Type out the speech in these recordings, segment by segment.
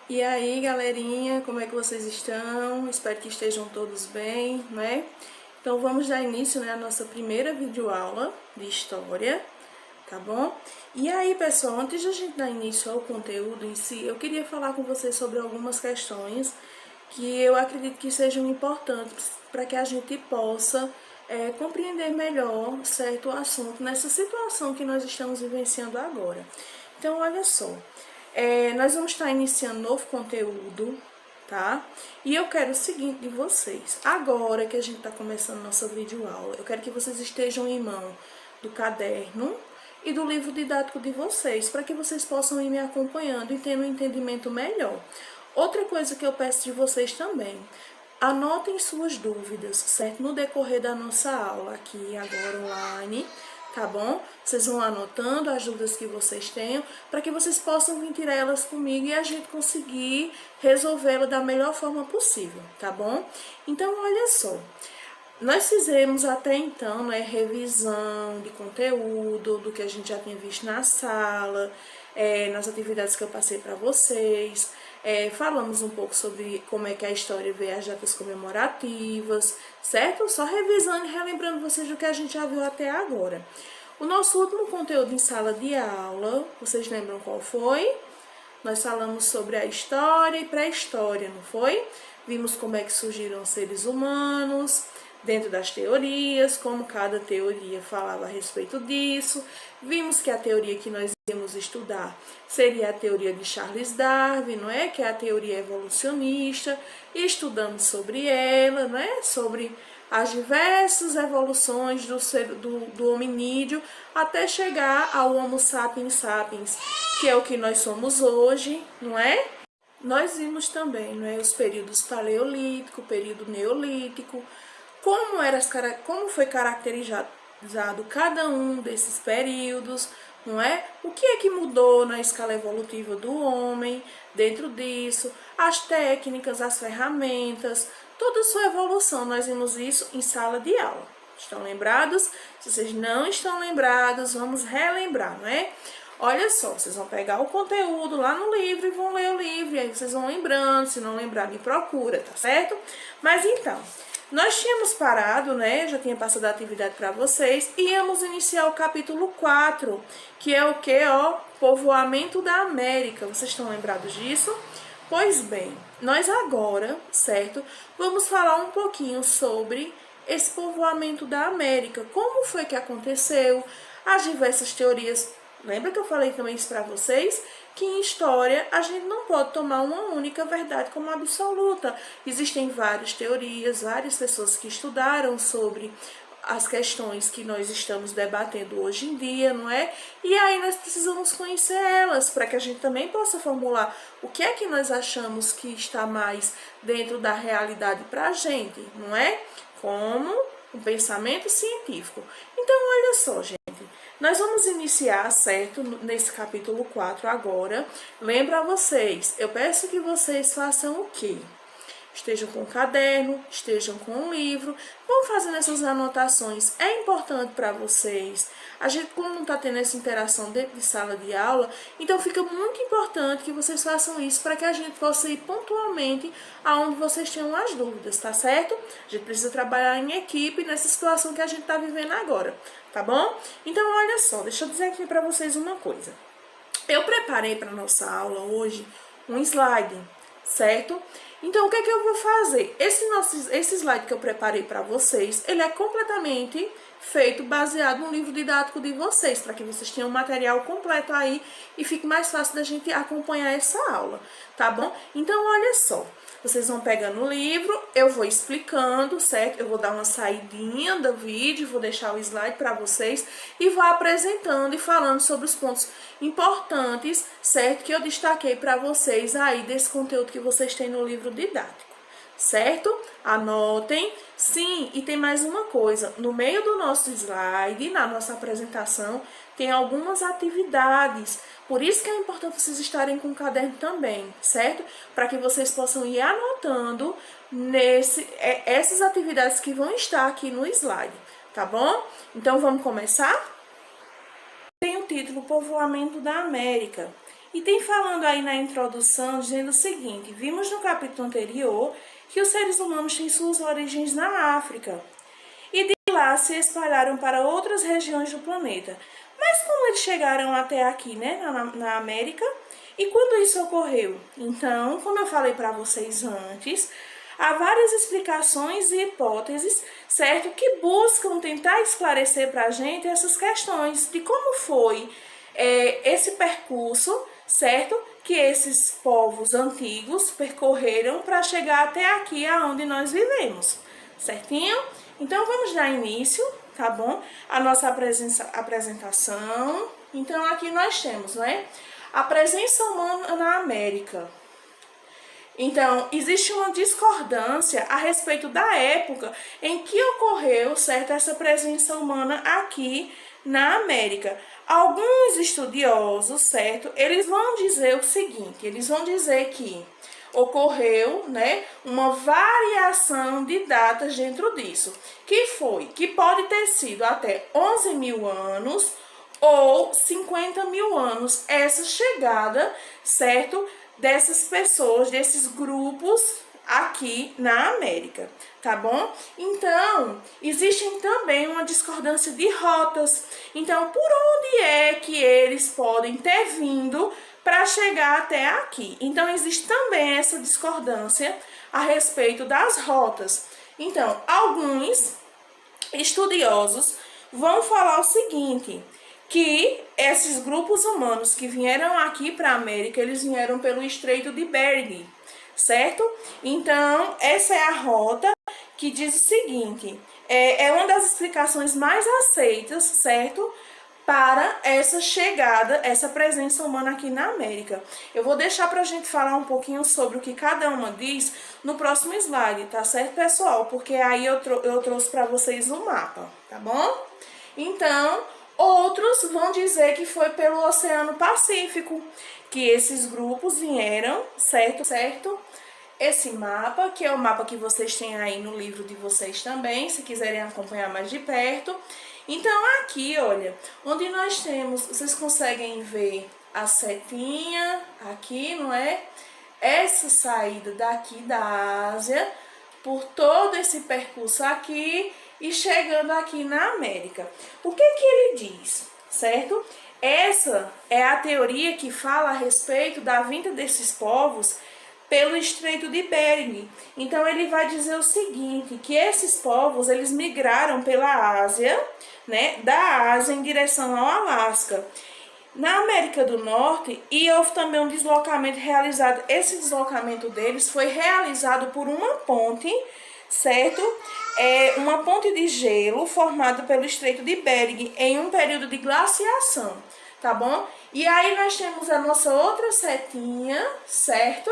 E aí, galerinha, como é que vocês estão? Espero que estejam todos bem, né? Então vamos dar início, né, à nossa primeira videoaula de história, tá bom? E aí, pessoal, antes de a gente dar início ao conteúdo em si, eu queria falar com vocês sobre algumas questões que eu acredito que sejam importantes para que a gente possa compreender melhor certo assunto nessa situação que nós estamos vivenciando agora. Então, olha só. Nós vamos estar iniciando novo conteúdo, tá? E eu quero o seguinte de vocês. Agora que a gente está começando nossa videoaula, eu quero que vocês estejam em mão do caderno e do livro didático de vocês, para que vocês possam ir me acompanhando e tendo um entendimento melhor. Outra coisa que eu peço de vocês também, anotem suas dúvidas, certo? No decorrer da nossa aula aqui agora online, tá bom? Vocês vão anotando as dúvidas que vocês tenham, para que vocês possam vir tirar elas comigo e a gente conseguir resolvê-la da melhor forma possível, tá bom? Então, olha só, nós fizemos até então, né, revisão de conteúdo, do que a gente já tinha visto na sala, nas atividades que eu passei para vocês. Falamos um pouco sobre como é que a história vê as datas comemorativas, certo? Só revisando e relembrando vocês do que a gente já viu até agora. O nosso último conteúdo em sala de aula, vocês lembram qual foi? Nós falamos sobre a história e pré-história, não foi? Vimos como é que surgiram os seres humanos, dentro das teorias, como cada teoria falava a respeito disso. Vimos que a teoria que nós íamos estudar seria a teoria de Charles Darwin, não é? Que é a teoria evolucionista, e estudamos sobre ela, não é? Sobre as diversas evoluções do hominídeo até chegar ao Homo sapiens sapiens, que é o que nós somos hoje, não é? Nós vimos também, não é, os períodos paleolítico, período neolítico, como foi caracterizado cada um desses períodos, não é? O que é que mudou na escala evolutiva do homem dentro disso, as técnicas, as ferramentas, toda a sua evolução. Nós vimos isso em sala de aula. Estão lembrados? Se vocês não estão lembrados, vamos relembrar, não é? Olha só, vocês vão pegar o conteúdo lá no livro e vão ler o livro, e aí vocês vão lembrando, se não lembrar, me procura, tá certo? Mas então, nós tínhamos parado, né? Já tinha passado a atividade para vocês, e íamos iniciar o capítulo 4, que é o que, ó? Povoamento da América. Vocês estão lembrados disso? Pois bem, nós agora, certo? Vamos falar um pouquinho sobre esse povoamento da América. Como foi que aconteceu? As diversas teorias. Lembra que eu falei também isso para vocês? Que em história a gente não pode tomar uma única verdade como absoluta. Existem várias teorias, várias pessoas que estudaram sobre as questões que nós estamos debatendo hoje em dia, não é? E aí nós precisamos conhecer elas, para que a gente também possa formular o que é que nós achamos que está mais dentro da realidade para a gente, não é? Como um pensamento científico. Então, olha só, gente. Nós vamos iniciar, certo, nesse capítulo 4 agora. Lembro a vocês, eu peço que vocês façam o quê? Estejam com o caderno, estejam com o livro, vão fazendo essas anotações. É importante para vocês. A gente, como não está tendo essa interação dentro de sala de aula, então fica muito importante que vocês façam isso para que a gente possa ir pontualmente aonde vocês tenham as dúvidas, tá certo? A gente precisa trabalhar em equipe nessa situação que a gente está vivendo agora, tá bom? Então, olha só, deixa eu dizer aqui para vocês uma coisa. Eu preparei para nossa aula hoje um slide, certo? Então, o que é que eu vou fazer? Esse slide que eu preparei para vocês, ele é completamente feito baseado no livro didático de vocês, para que vocês tenham o material completo aí e fique mais fácil da gente acompanhar essa aula, tá bom? Então, olha só. Vocês vão pegando o livro, eu vou explicando, certo? Eu vou dar uma saidinha do vídeo, vou deixar o slide para vocês e vou apresentando e falando sobre os pontos importantes, certo? Que eu destaquei para vocês aí desse conteúdo que vocês têm no livro didático, certo? Anotem. Sim, e tem mais uma coisa. No meio do nosso slide, na nossa apresentação, tem algumas atividades. Por isso que é importante vocês estarem com o caderno também, certo? Para que vocês possam ir anotando essas atividades que vão estar aqui no slide, tá bom? Então, vamos começar? Tem o título Povoamento da América. E tem falando aí na introdução, dizendo o seguinte: vimos no capítulo anterior que os seres humanos têm suas origens na África e de lá se espalharam para outras regiões do planeta. Mas como eles chegaram até aqui, né, na América? E quando isso ocorreu? Então, como eu falei para vocês antes, há várias explicações e hipóteses, certo, que buscam tentar esclarecer para a gente essas questões de como foi esse percurso, certo, que esses povos antigos percorreram para chegar até aqui aonde nós vivemos, certinho? Então vamos dar início, tá bom? A nossa apresentação. Então aqui nós temos, né, a presença humana na América. Então, existe uma discordância a respeito da época em que ocorreu, certo, essa presença humana aqui na América. Alguns estudiosos, certo, eles vão dizer o seguinte, eles vão dizer que ocorreu, né, uma variação de datas dentro disso, que pode ter sido até 11 mil anos ou 50 mil anos, essa chegada, certo, dessas pessoas, desses grupos aqui na América, tá bom? Então, existe também uma discordância de rotas. Então, por onde é que eles podem ter vindo para chegar até aqui? Então, existe também essa discordância a respeito das rotas. Então, alguns estudiosos vão falar o seguinte, que esses grupos humanos que vieram aqui para a América, eles vieram pelo Estreito de Bering, certo? Então, essa é a rota que diz o seguinte, é uma das explicações mais aceitas, certo? Para essa chegada, essa presença humana aqui na América. Eu vou deixar para a gente falar um pouquinho sobre o que cada uma diz no próximo slide, tá certo, pessoal? Porque aí eu trouxe para vocês um mapa, tá bom? Então, outros vão dizer que foi pelo Oceano Pacífico que esses grupos vieram, certo? Esse mapa, que é o mapa que vocês têm aí no livro de vocês também, se quiserem acompanhar mais de perto. Então, aqui, olha, onde nós temos, vocês conseguem ver a setinha aqui, não é? Essa saída daqui da Ásia, por todo esse percurso aqui e chegando aqui na América. O que ele diz, certo? Essa é a teoria que fala a respeito da vinda desses povos pelo Estreito de Bering. Então ele vai dizer o seguinte, que esses povos, eles migraram pela Ásia, né, da Ásia em direção ao Alasca. Na América do Norte, e houve também um deslocamento realizado, esse deslocamento deles foi realizado por uma ponte, certo? Uma ponte de gelo formada pelo Estreito de Bering em um período de glaciação, tá bom? E aí nós temos a nossa outra setinha, certo?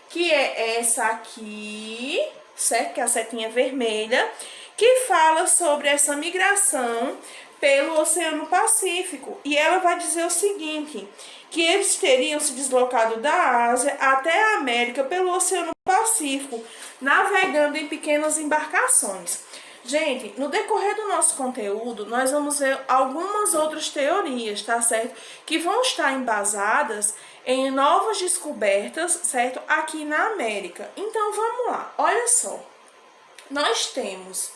Que é essa aqui, certo? Que é a setinha vermelha, que fala sobre essa migração pelo Oceano Pacífico. E ela vai dizer o seguinte, que eles teriam se deslocado da Ásia até a América pelo Oceano Pacífico, navegando em pequenas embarcações. Gente, no decorrer do nosso conteúdo, nós vamos ver algumas outras teorias, tá certo? Que vão estar embasadas em novas descobertas, certo? Aqui na América. Então, vamos lá. Olha só. Nós temos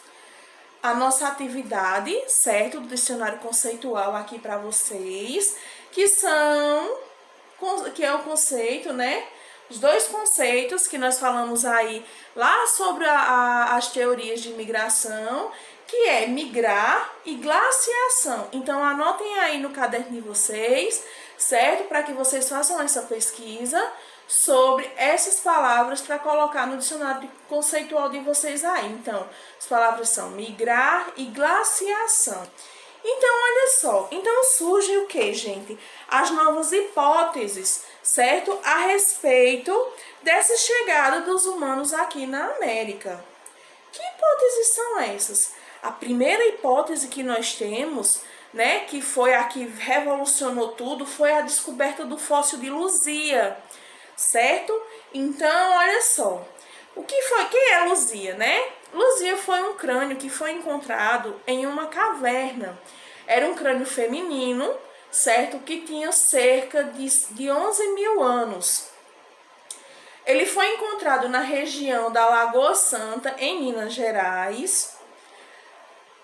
a nossa atividade, certo? Do dicionário conceitual aqui para vocês, que é o conceito, né? Os dois conceitos que nós falamos aí lá sobre as teorias de migração, que é migrar e glaciação. Então, anotem aí no caderno de vocês, certo? Para que vocês façam essa pesquisa sobre essas palavras para colocar no dicionário conceitual de vocês aí. Então, as palavras são migrar e glaciação. Então, olha só. Então, surge o que, gente? As novas hipóteses, certo? A respeito dessa chegada dos humanos aqui na América. Que hipóteses são essas? A primeira hipótese que nós temos, né, que foi a que revolucionou tudo, foi a descoberta do fóssil de Luzia, certo? Então, olha só. O que foi? Quem é Luzia, né? Luzia foi um crânio que foi encontrado em uma caverna. Era um crânio feminino, certo? Que tinha cerca de 11 mil anos. Ele foi encontrado na região da Lagoa Santa, em Minas Gerais.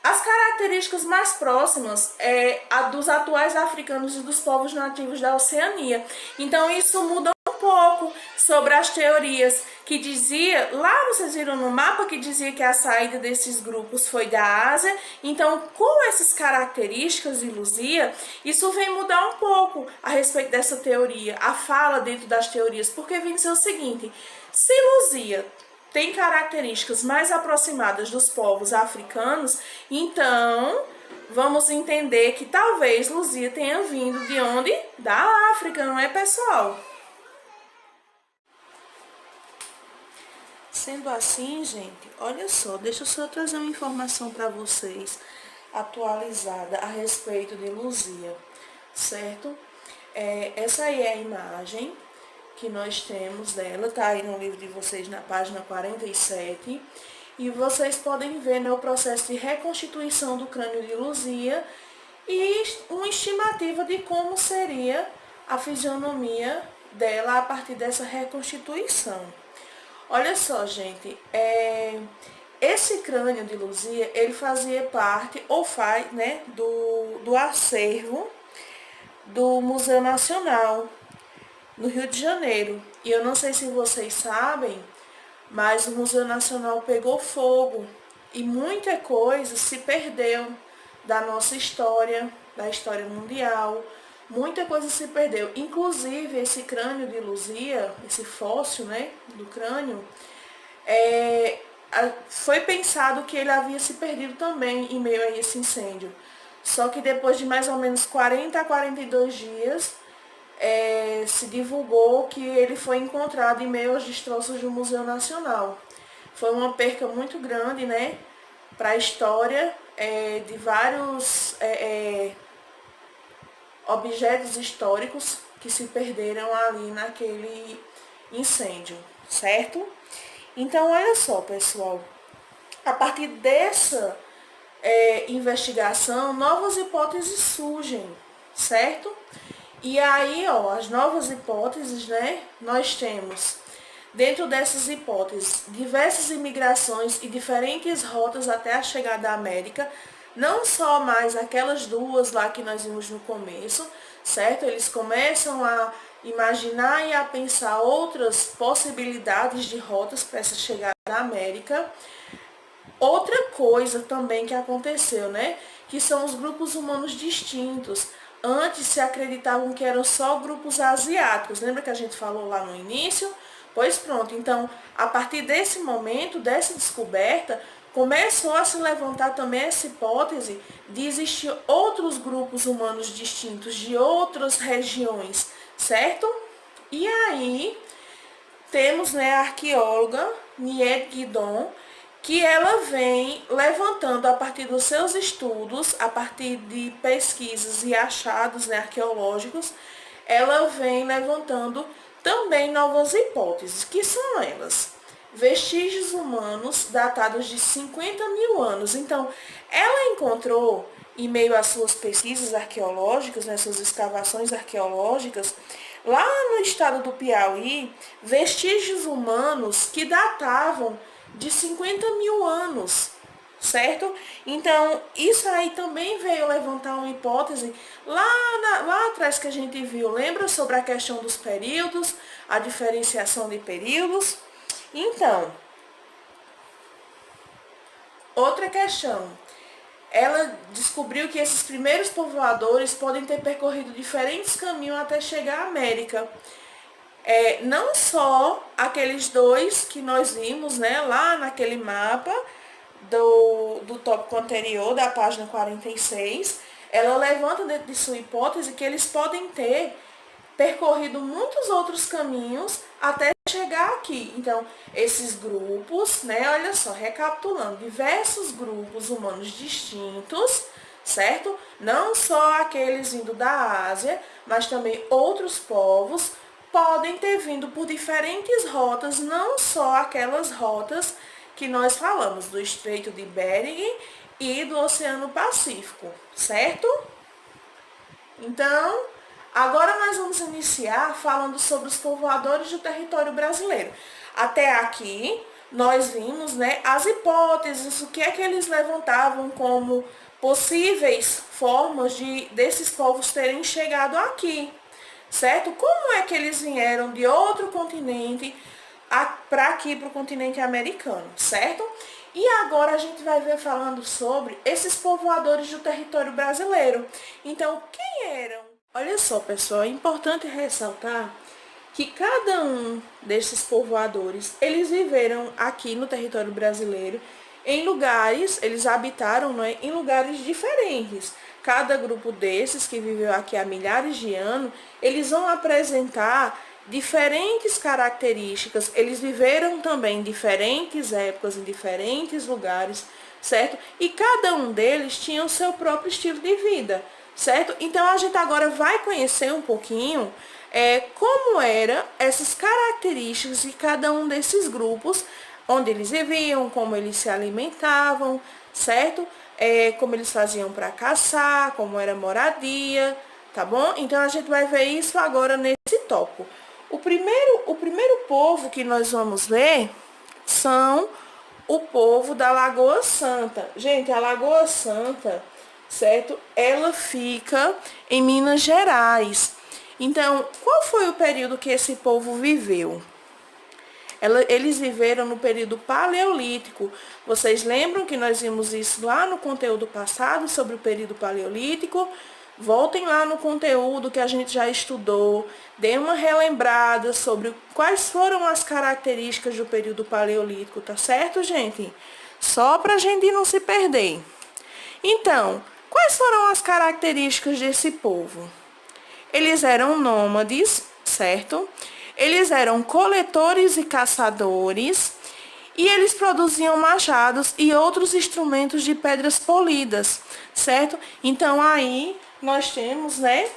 As características mais próximas é a dos atuais africanos e dos povos nativos da Oceania. Então isso muda um pouco sobre as teorias que dizia, lá vocês viram no mapa que dizia que a saída desses grupos foi da Ásia. Então, com essas características de Luzia, isso vem mudar um pouco a respeito dessa teoria, a fala dentro das teorias, porque vem ser o seguinte: se Luzia tem características mais aproximadas dos povos africanos, então vamos entender que talvez Luzia tenha vindo de onde? Da África, não é, pessoal? Sendo assim, gente, olha só, deixa eu só trazer uma informação para vocês atualizada a respeito de Luzia, certo? Essa aí é a imagem que nós temos dela, tá aí no livro de vocês na página 47, e vocês podem ver, né, o processo de reconstituição do crânio de Luzia e uma estimativa de como seria a fisionomia dela a partir dessa reconstituição. Olha só, gente, esse crânio de Luzia, ele fazia parte, ou faz, né, do acervo do Museu Nacional, no Rio de Janeiro. E eu não sei se vocês sabem, mas o Museu Nacional pegou fogo e muita coisa se perdeu da nossa história, da história mundial. Muita coisa se perdeu. Inclusive, esse crânio de Luzia, esse fóssil, né, do crânio, foi pensado que ele havia se perdido também em meio a esse incêndio. Só que depois de mais ou menos 40 a 42 dias, se divulgou que ele foi encontrado em meio aos destroços do Museu Nacional. Foi uma perca muito grande, né, para a história de vários objetos históricos que se perderam ali naquele incêndio, certo? Então, olha só, pessoal, a partir dessa investigação, novas hipóteses surgem, certo? E aí, ó, as novas hipóteses, né, nós temos, dentro dessas hipóteses, diversas imigrações e diferentes rotas até a chegada à América, não só mais aquelas duas lá que nós vimos no começo, certo? Eles começam a imaginar e a pensar outras possibilidades de rotas para essa chegada à América. Outra coisa também que aconteceu, né, que são os grupos humanos distintos. Antes se acreditavam que eram só grupos asiáticos. Lembra que a gente falou lá no início? Pois pronto, então, a partir desse momento, dessa descoberta, começou a se levantar também essa hipótese de existir outros grupos humanos distintos de outras regiões, certo? E aí, temos, né, a arqueóloga Nied Guidon, que ela vem levantando a partir dos seus estudos, a partir de pesquisas e achados, né, arqueológicos, ela vem levantando também novas hipóteses, que são elas: vestígios humanos datados de 50 mil anos. Então, ela encontrou, em meio às suas pesquisas arqueológicas, né, suas escavações arqueológicas, lá no estado do Piauí, vestígios humanos que datavam de 50 mil anos, certo? Então, isso aí também veio levantar uma hipótese lá atrás que a gente viu. Lembra sobre a questão dos períodos, a diferenciação de períodos? Então, outra questão. Ela descobriu que esses primeiros povoadores podem ter percorrido diferentes caminhos até chegar à América. Não só aqueles dois que nós vimos, né, lá naquele mapa do tópico anterior, da página 46, ela levanta dentro de sua hipótese que eles podem ter percorrido muitos outros caminhos até chegar aqui. Então, esses grupos, né, olha só, recapitulando, diversos grupos humanos distintos, certo? Não só aqueles vindo da Ásia, mas também outros povos podem ter vindo por diferentes rotas, não só aquelas rotas que nós falamos, do Estreito de Bering e do Oceano Pacífico, certo? Então, agora nós vamos iniciar falando sobre os povoadores do território brasileiro. Até aqui, nós vimos, né, as hipóteses, o que é que eles levantavam como possíveis formas desses povos terem chegado aqui, certo? Como é que eles vieram de outro continente para aqui, para o continente americano, certo? E agora a gente vai ver falando sobre esses povoadores do território brasileiro. Então, quem eram? Olha só, pessoal, é importante ressaltar que cada um desses povoadores, eles viveram aqui no território brasileiro em lugares, eles habitaram, né, em lugares diferentes. Cada grupo desses que viveu aqui há milhares de anos, eles vão apresentar diferentes características, eles viveram também em diferentes épocas, em diferentes lugares, certo? E cada um deles tinha o seu próprio estilo de vida, certo? Então a gente agora vai conhecer um pouquinho como eram essas características de cada um desses grupos, onde eles viviam, como eles se alimentavam, certo? Como eles faziam para caçar, como era a moradia, tá bom? Então a gente vai ver isso agora nesse tópico. O primeiro povo que nós vamos ver são o povo da Lagoa Santa. Gente, a Lagoa Santa, certo? Ela fica em Minas Gerais. Então, qual foi o período que esse povo viveu? Eles viveram no período paleolítico. Vocês lembram que nós vimos isso lá no conteúdo passado sobre o período paleolítico? Voltem lá no conteúdo que a gente já estudou, dê uma relembrada sobre quais foram as características do período paleolítico, tá certo, gente? Só para a gente não se perder. Então, quais foram as características desse povo? Eles eram nômades, certo? Eles eram coletores e caçadores e eles produziam machados e outros instrumentos de pedras polidas, certo? Então aí nós temos, né,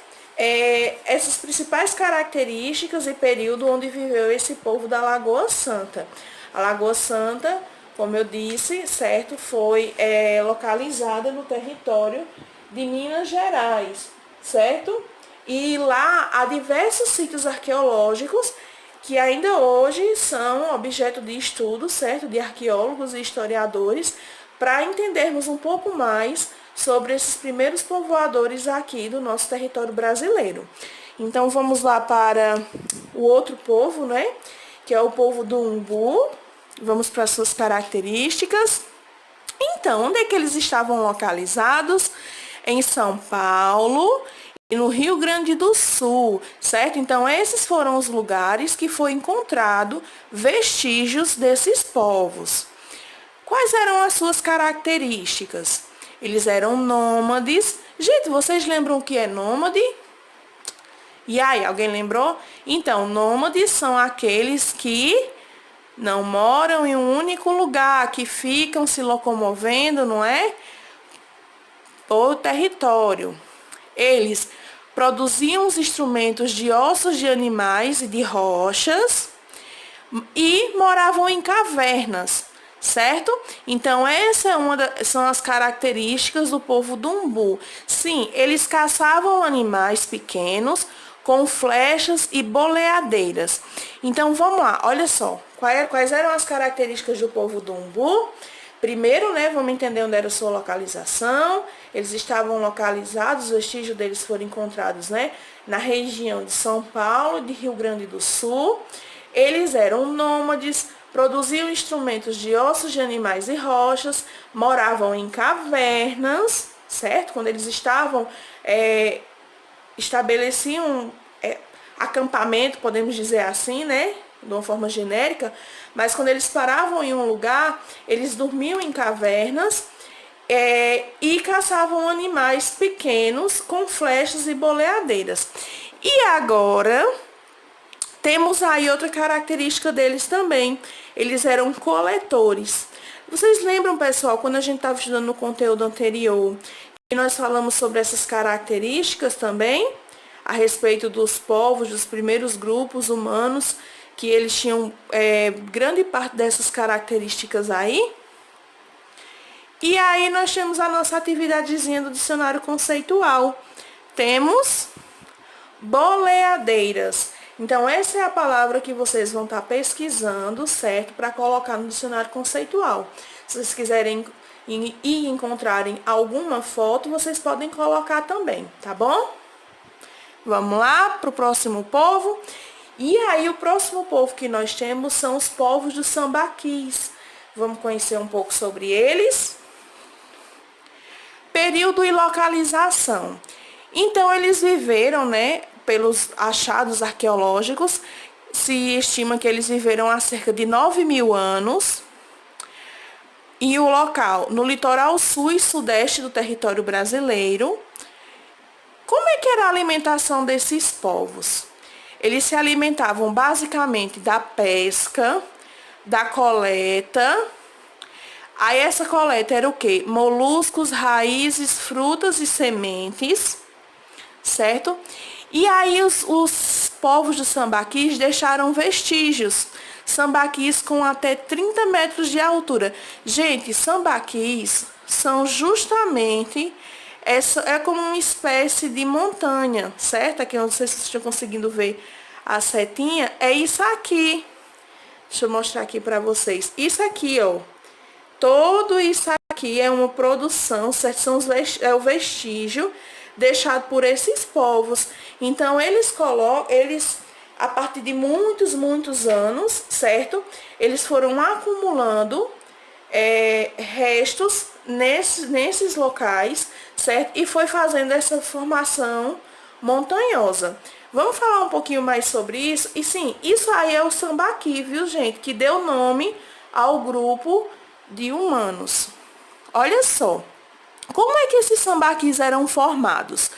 essas principais características e período onde viveu esse povo da Lagoa Santa. A Lagoa Santa, como eu disse, certo, foi localizada no território de Minas Gerais, certo? E lá há diversos sítios arqueológicos que ainda hoje são objeto de estudo, certo? De arqueólogos e historiadores, para entendermos um pouco mais sobre esses primeiros povoadores aqui do nosso território brasileiro. Então vamos lá para o outro povo, né? Que é o povo do Umbu. Vamos para as suas características. Então, onde é que eles estavam localizados? Em São Paulo e no Rio Grande do Sul, certo? Então, esses foram os lugares que foi encontrado vestígios desses povos. Quais eram as suas características? Eles eram nômades. Gente, vocês lembram o que é nômade? E aí, alguém lembrou? Então, nômades são aqueles que não moram em um único lugar, que ficam se locomovendo, não é? Por território. Eles produziam os instrumentos de ossos de animais e de rochas e moravam em cavernas, certo? Então, essa são as características do povo do Umbu. Sim, eles caçavam animais pequenos com flechas e boleadeiras. Então, vamos lá, olha só. Quais eram as características do povo do Umbu? Primeiro, né, vamos entender onde era a sua localização. Eles estavam localizados, os vestígios deles foram encontrados, né, na região de São Paulo e de Rio Grande do Sul. Eles eram nômades, produziam instrumentos de ossos de animais e rochas, moravam em cavernas, certo? Quando eles estavam, estabeleciam acampamento, podemos dizer assim, né? De uma forma genérica, mas quando eles paravam em um lugar, eles dormiam em cavernas e caçavam animais pequenos com flechas e boleadeiras. E agora, temos aí outra característica deles também, eles eram coletores. Vocês lembram, pessoal, quando a gente estava estudando no conteúdo anterior, que nós falamos sobre essas características também, a respeito dos povos, dos primeiros grupos humanos, que eles tinham grande parte dessas características aí. E aí nós temos a nossa atividadezinha do dicionário conceitual. temos boleadeiras. Então, essa é a palavra que vocês vão estar pesquisando, certo? Para colocar no dicionário conceitual. Se vocês quiserem e encontrarem alguma foto, vocês podem colocar também, tá bom? Vamos lá para o próximo povo. E aí, o próximo povo que nós temos são os povos dos sambaquis. Vamos conhecer um pouco sobre eles. Período e localização. Então, eles viveram, né, pelos achados arqueológicos, se estima que eles viveram há cerca de 9.000 anos. E o local, no litoral sul e sudeste do território brasileiro. Como é que era a alimentação desses povos? Eles se alimentavam basicamente da pesca, da coleta. Aí essa coleta era o quê? Moluscos, raízes, frutas e sementes, certo? E aí os povos dos sambaquis deixaram vestígios. Sambaquis com até 30 metros de altura. Gente, sambaquis são justamente, é como uma espécie de montanha, certo? Aqui onde vocês estão conseguindo ver a setinha, é isso aqui. Deixa eu mostrar aqui para vocês. Isso aqui, ó. Todo isso aqui é uma produção, certo? É o vestígio deixado por esses povos. Então, eles a partir de muitos anos, certo? Eles foram acumulando restos nesses locais, certo? E foi fazendo essa formação montanhosa. Vamos falar um pouquinho mais sobre isso? E sim, isso aí é o sambaqui, viu, gente? Que deu nome ao grupo de humanos. Olha só, como é que esses sambaquis eram formados?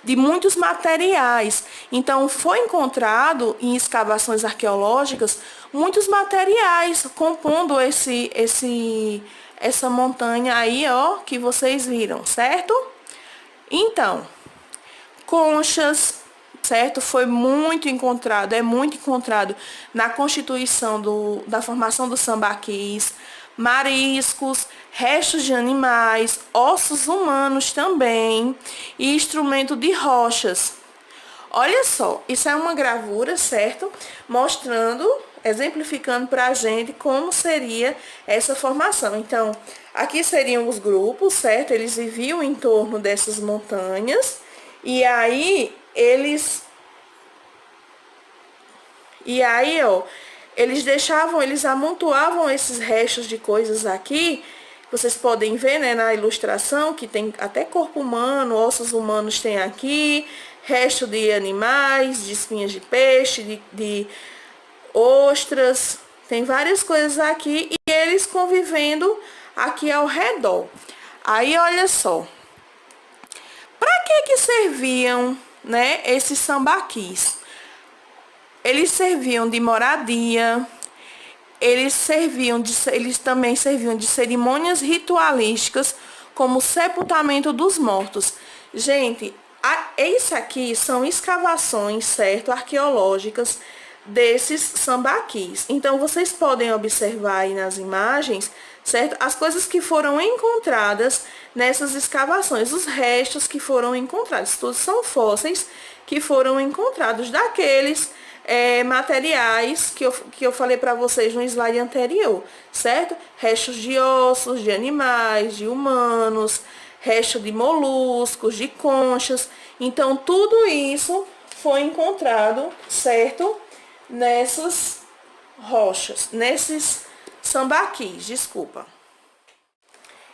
De muitos materiais. Então, foi encontrado em escavações arqueológicas muitos materiais compondo essa montanha aí, ó, que vocês viram, certo? Então, conchas, certo? Foi muito encontrado, é muito encontrado na constituição da formação dos sambaquis, mariscos, restos de animais, ossos humanos também e instrumento de rochas. Olha só, isso é uma gravura, certo? Mostrando, exemplificando para a gente como seria essa formação. Então, aqui seriam os grupos, certo? Eles viviam em torno dessas montanhas e aí ó, eles amontoavam esses restos de coisas aqui. Vocês podem ver, né, na ilustração que tem até corpo humano, ossos humanos tem aqui, resto de animais, de espinhas de peixe, de ostras, tem várias coisas aqui e eles convivendo aqui ao redor. Aí, olha só, para que serviam, né, esses sambaquis? Eles serviam de moradia, eles também serviam de cerimônias ritualísticas, como o sepultamento dos mortos. Gente, isso aqui são escavações, certo, arqueológicas desses sambaquis. Então, vocês podem observar aí nas imagens, certo, as coisas que foram encontradas nessas escavações, os restos que foram encontrados. Todos são fósseis que foram encontrados daqueles materiais que eu falei para vocês no slide anterior, certo? Restos de ossos, de animais, de humanos, restos de moluscos, de conchas. Então, tudo isso foi encontrado, certo? Nessas rochas, nesses sambaquis, desculpa.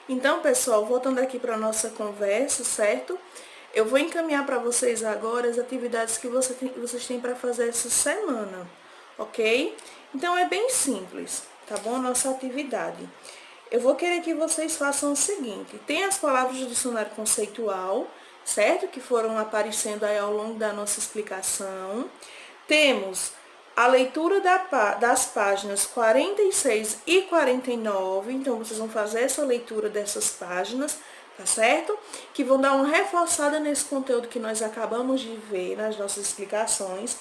Então, pessoal, voltando aqui para a nossa conversa, certo? Eu vou encaminhar para vocês agora as atividades que vocês têm para fazer essa semana, ok? Então, é bem simples, tá bom? Nossa atividade. Eu vou querer que vocês façam o seguinte. Tem as palavras do dicionário conceitual, certo? Que foram aparecendo aí ao longo da nossa explicação. Temos a leitura das páginas 46 e 49. Então, vocês vão fazer essa leitura dessas páginas, tá certo? Que vão dar uma reforçada nesse conteúdo que nós acabamos de ver nas nossas explicações.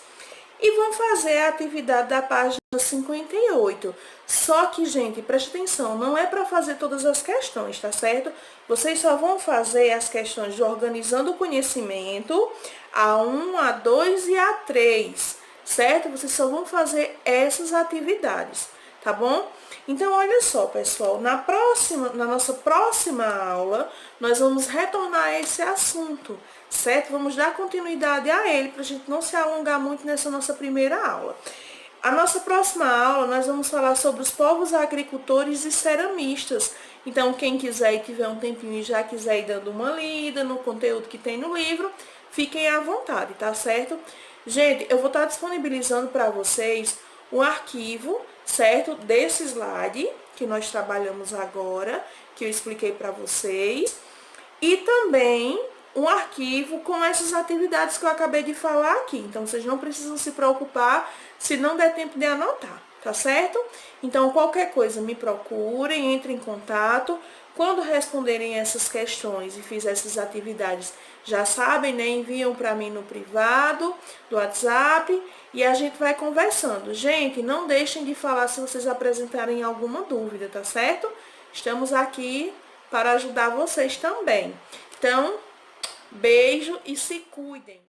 e vão fazer a atividade da página 58. Só que, gente, preste atenção, não é para fazer todas as questões, tá certo? Vocês só vão fazer as questões de organizando o conhecimento, a 1, a 2 e a 3, certo? Vocês só vão fazer essas atividades, tá bom? Então, olha só, pessoal, na nossa próxima aula, nós vamos retornar a esse assunto, certo? Vamos dar continuidade a ele, para a gente não se alongar muito nessa nossa primeira aula. A nossa próxima aula, nós vamos falar sobre os povos agricultores e ceramistas. Então, quem quiser e tiver um tempinho e já quiser ir dando uma lida no conteúdo que tem no livro, fiquem à vontade, tá certo? Gente, eu vou estar disponibilizando para vocês um arquivo, certo? Desse slide que nós trabalhamos agora, que eu expliquei para vocês. E também um arquivo com essas atividades que eu acabei de falar aqui. Então, vocês não precisam se preocupar se não der tempo de anotar, tá certo? Então, qualquer coisa, me procurem, entrem em contato. Quando responderem essas questões e fizer essas atividades, já sabem, né? Enviam para mim no privado, do WhatsApp, e a gente vai conversando. Gente, não deixem de falar se vocês apresentarem alguma dúvida, tá certo? Estamos aqui para ajudar vocês também. Então, beijo e se cuidem!